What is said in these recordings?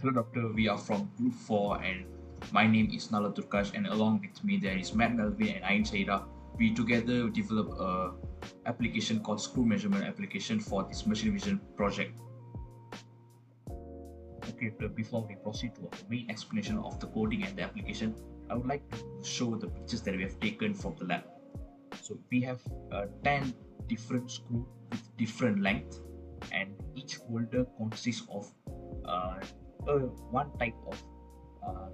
Hello, Doctor. We are from Group 4, and my name is Nala Turkash, and along with me there is Matt Melvin and Ain Saida. We together develop a application called Screw Measurement Application for this machine vision project. Okay, before we proceed to our main explanation of the coding and the application, I would like to show the pictures that we have taken from the lab. So we have 10 different screws with different length, and each folder consists of one type of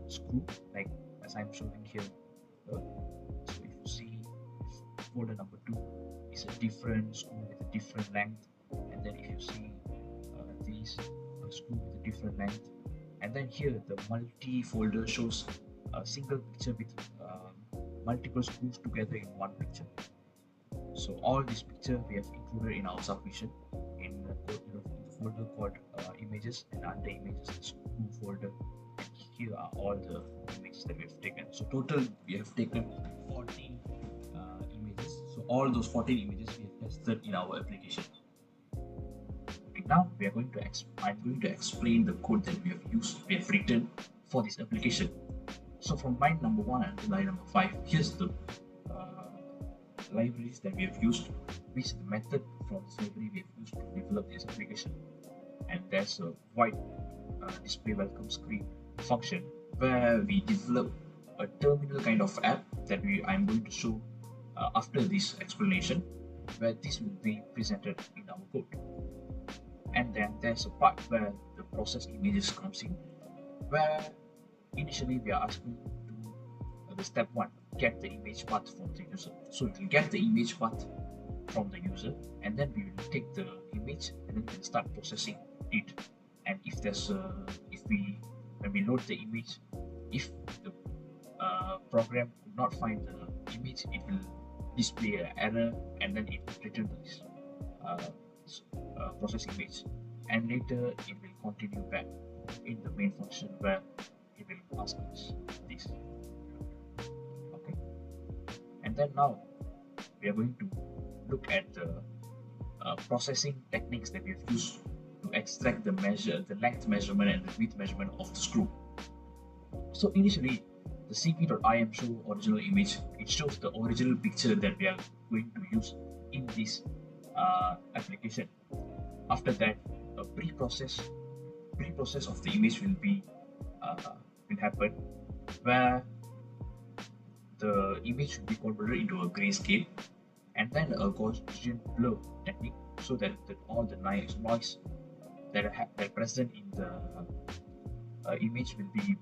screw, like as I'm showing here. So if you see, folder number 2 is a different screw with a different length, and then if you see these screw with a different length, and then here the multi folder shows a single picture with multiple screws together in one picture. So all these pictures we have included in our submission in the folder called images, and under images the screw folder. And here are all the images that we have taken. So total we have taken 14 images. So all those 14 images we have tested in our application. Okay, now we are going to I'm going to explain the code that we have written for this application. So from line number 1 until line number 5, here's the libraries that we have used, which is the method from this library we have used to develop this application. And there's a white display welcome screen function where we develop a terminal kind of app that I'm going to show after this explanation, where this will be presented in our code. And then there's a part where the process images comes in, where initially we are asking to the step 1, get the image path from the user. So it will get the image path from the user, and then we will take the image and then we'll start processing it. And if there's when we load the image, if the program could not find the image, it will display an error, and then it will return this process image, and later it will continue back in the main function where it will ask us this. Okay, and then now we are going to look at the processing techniques that we have used to extract the length measurement and the width measurement of the screw. So initially, the cp.im show original image, it shows the original picture that we are going to use in this application. After that, a pre-process of the image will happen, where the image will be converted into a grayscale, and then a Gaussian blur technique, so that all the noise that are present in the image will be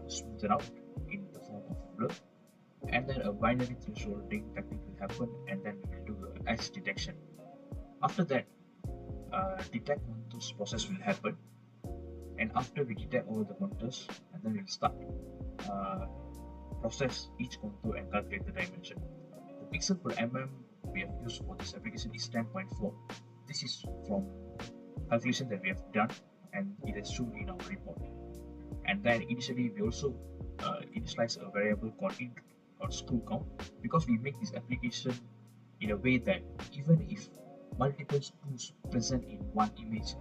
smoothed out in the form of blur. And then a binary thresholding technique will happen, and then we will do the edge detection. After that, detect contours process will happen, and after we detect all the contours, and then we'll start process each contour and calculate the dimension. The pixel per mm we have used for this application is 10.4. This is from calculation that we have done, and it is shown in our report. And then initially we also initialize a variable called int or screw count, because we make this application in a way that even if multiple screws present in one image,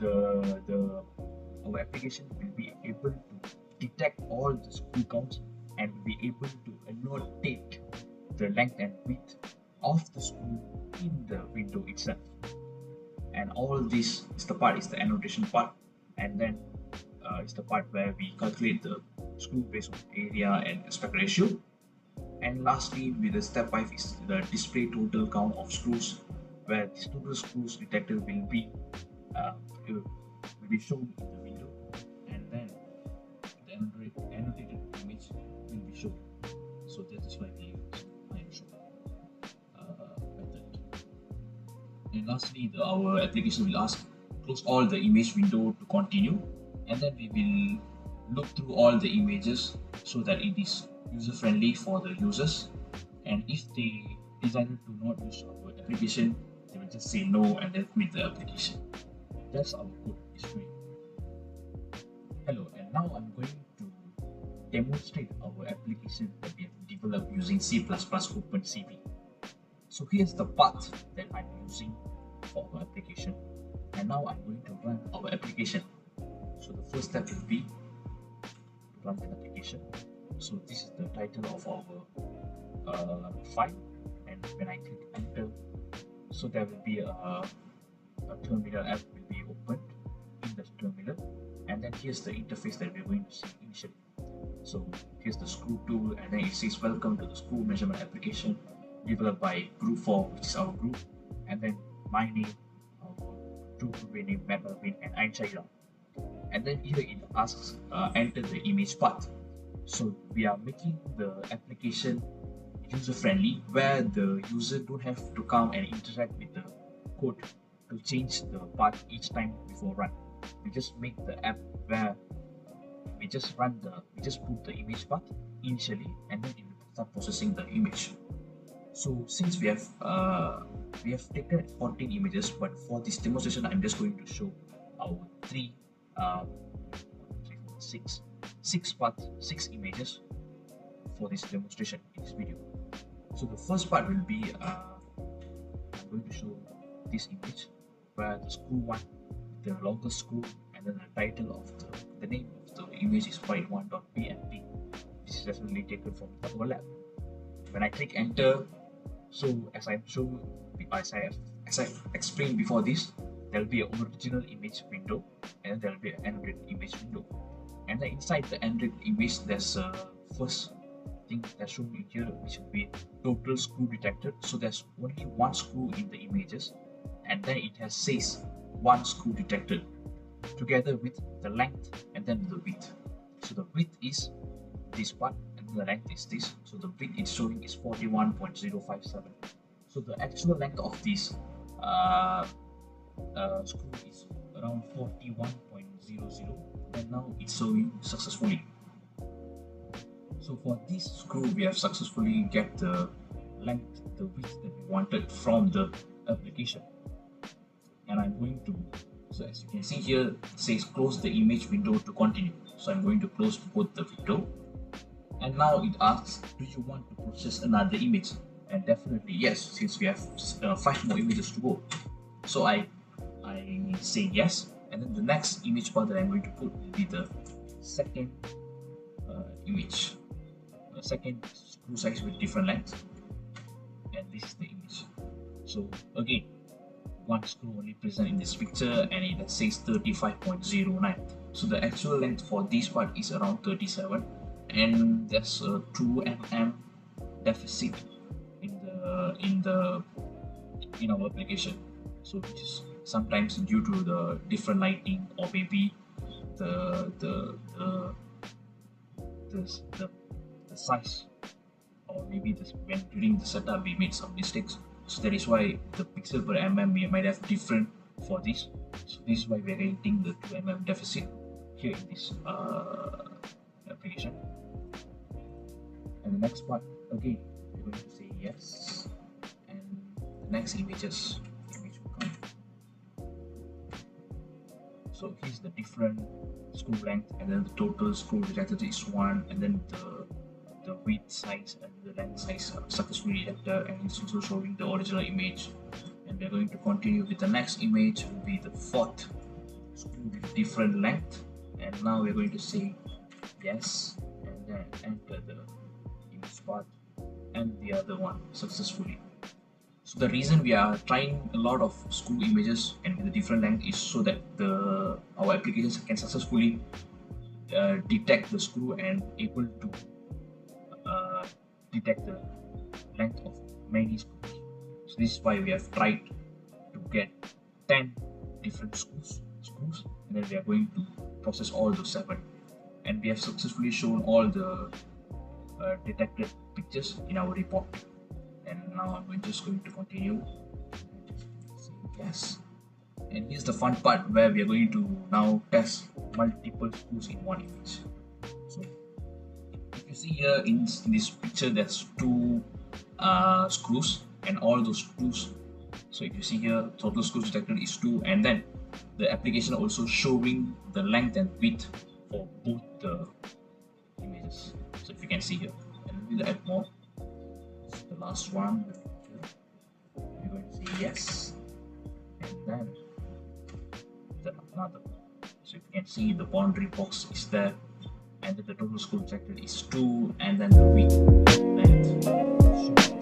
our application will be able to detect all the screw counts and will be able to annotate the length and width of the screw in the window itself. And all this is the annotation part, and then it's the part where we calculate the screw based on area and aspect ratio. And lastly, with the step 5 is the display total count of screws, where this total screws detected will be shown in the window, and then the annotated image will be shown. So that is why we use IM show method. And lastly, our application will ask close all the image window to continue, and then we will look through all the images so that it is user friendly for the users. And if the designer do not use our application, they will just say no and then quit the application. That's our code history. Hello, and now I'm going to demonstrate our application that we have developed using C++ OpenCV. So here's the path that I'm using for our application, and now I'm going to run our application. So the first step will be to run the application. So this is the title of our file, and when I click enter, so there will be a terminal app will be opened in the terminal, and then here's the interface that we're going to see initially. So here's the screw tool, and then it says welcome to the screw measurement application developed by group 4, which is our group, and then my name, our group will be named Matt Melvin and Einstein. And then here it asks enter the image path. So we are making the application user friendly, where the user don't have to come and interact with the code to change the path each time before run. We just make the app where we just put the image path initially, and then it will start processing the image. So since we have taken 14 images, but for this demonstration I'm just going to show our six images for this demonstration in this video. So the first part will be I'm going to show this image where the screw 1, the longest screw, and then the title of the name of the image is point1.pnp. This is definitely taken from our lab. When I click enter, so as I explained before this, there will be an original image window, and then there will be an annotated image window. And then inside the annotated image, there's a first thing that's shown in here, which will be total screw detected. So there's only one screw in the images, and then it has says one screw detected together with the length and then the width. So the width is this part and the length is this. So the width it's showing is 41.057. So the actual length of this screw is around 41.00, and now it's showing successfully. So for this screw, we have successfully get the length, the width that we wanted from the application. And I'm going to, so as you can see here, it says close the image window to continue. So I'm going to close both the window. And now it asks, do you want to process another image? And definitely yes, since we have 5 more images to go. So I say yes, and then the next image path that I'm going to put will be the second image, the second screw size with different length, and this is the image. So again, one screw only present in this picture, and it says 35.09. So the actual length for this part is around 37, and there's a 2 mm deficit in our application. So which is sometimes due to the different lighting, or maybe the size, or maybe when during the setup we made some mistakes. So that is why the pixel per mm might have different for this. So this is why we are getting the 2 mm deficit here in this application. And the next part, again, we're going to say yes, and the next image will come. So here's the different screw length, and then the total screw detected is 1, and then the width size and the length size are successfully detected, and it's also showing the original image. And we're going to continue with the next image, will be the 4th screw with different length, and now we're going to say yes, and then enter the image path and the other one successfully. So the reason we are trying a lot of screw images and with a different length is so that our applications can successfully detect the screw and able to detect the length of many screws. So this is why we have tried to get 10 different screws, and then we are going to process all those 7. And we have successfully shown all the detected pictures in our report. And now I'm just going to continue. Say yes. And here's the fun part where we are going to now test multiple screws in one image. So if you see here in this picture, there's 2 screws, and all those screws. So if you see here, total screws detected is 2, and then the application also showing the length and width for both the images. So if you can see here, and we'll add more. This is the last one. We're going to say yes, and then another. So you can see the boundary box is there, and then the total school rejected is 2, and then the week length. So